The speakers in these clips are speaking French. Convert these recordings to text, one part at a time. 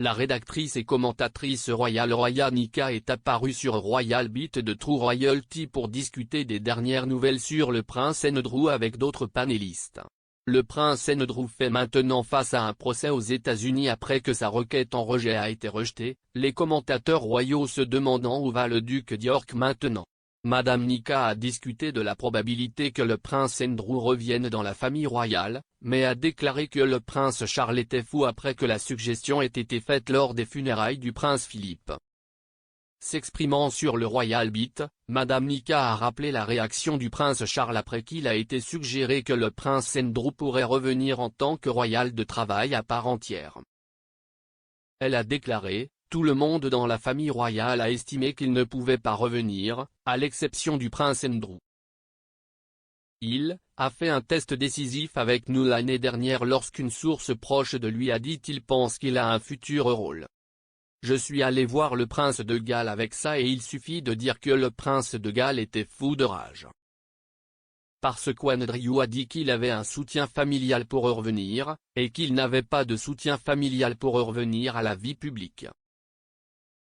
La rédactrice et commentatrice royale Roya Nika est apparue sur Royal Beat de True Royalty pour discuter des dernières nouvelles sur le prince Andrew avec d'autres panélistes. Le prince Andrew fait maintenant face à un procès aux États-Unis après que sa requête en rejet a été rejetée, les commentateurs royaux se demandant où va le duc d'York maintenant. Madame Nika a discuté de la probabilité que le prince Andrew revienne dans la famille royale, mais a déclaré que le prince Charles était fou après que la suggestion ait été faite lors des funérailles du prince Philippe. S'exprimant sur le Royal Beat, Madame Nika a rappelé la réaction du prince Charles après qu'il a été suggéré que le prince Andrew pourrait revenir en tant que royal de travail à part entière. Elle a déclaré: tout le monde dans la famille royale a estimé qu'il ne pouvait pas revenir, à l'exception du prince Andrew. Il a fait un test décisif avec nous l'année dernière lorsqu'une source proche de lui a dit qu'il pense qu'il a un futur rôle. Je suis allé voir le prince de Galles avec ça et il suffit de dire que le prince de Galles était fou de rage. Parce qu'Andrew a dit qu'il avait un soutien familial pour revenir, et qu'il n'avait pas de soutien familial pour revenir à la vie publique.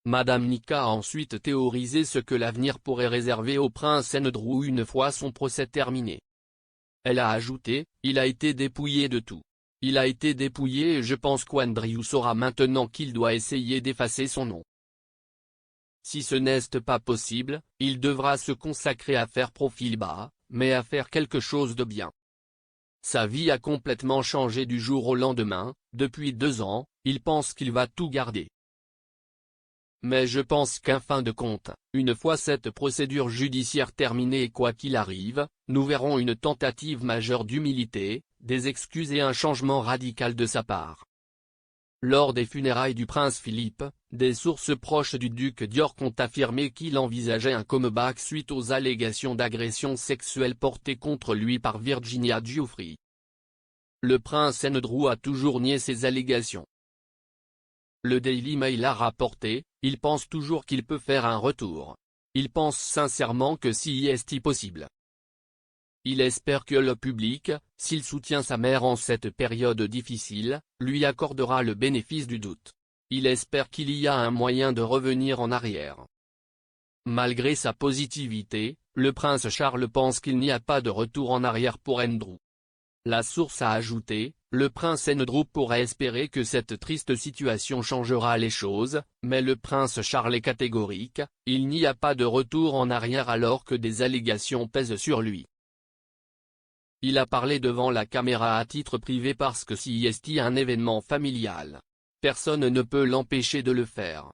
Madame Nika a ensuite théorisé ce que l'avenir pourrait réserver au prince Andrew une fois son procès terminé. Elle a ajouté: il a été dépouillé de tout. Il a été dépouillé et je pense qu'Andrew saura maintenant qu'il doit essayer d'effacer son nom. Si ce n'est pas possible, il devra se consacrer à faire profil bas, mais à faire quelque chose de bien. Sa vie a complètement changé du jour au lendemain, depuis 2 ans, il pense qu'il va tout garder. Mais je pense qu'en fin de compte, une fois cette procédure judiciaire terminée et quoi qu'il arrive, nous verrons une tentative majeure d'humilité, des excuses et un changement radical de sa part. Lors des funérailles du prince Philippe, des sources proches du duc d'York ont affirmé qu'il envisageait un comeback suite aux allégations d'agression sexuelle portées contre lui par Virginia Giuffre. Le prince Andrew a toujours nié ces allégations. Le Daily Mail a rapporté: il pense toujours qu'il peut faire un retour. Il pense sincèrement que si est possible. Il espère que le public, s'il soutient sa mère en cette période difficile, lui accordera le bénéfice du doute. Il espère qu'il y a un moyen de revenir en arrière. Malgré sa positivité, le prince Charles pense qu'il n'y a pas de retour en arrière pour Andrew. La source a ajouté: le prince Andrew pourrait espérer que cette triste situation changera les choses, mais le prince Charles est catégorique, il n'y a pas de retour en arrière alors que des allégations pèsent sur lui. Il a parlé devant la caméra à titre privé parce que si est un événement familial, personne ne peut l'empêcher de le faire.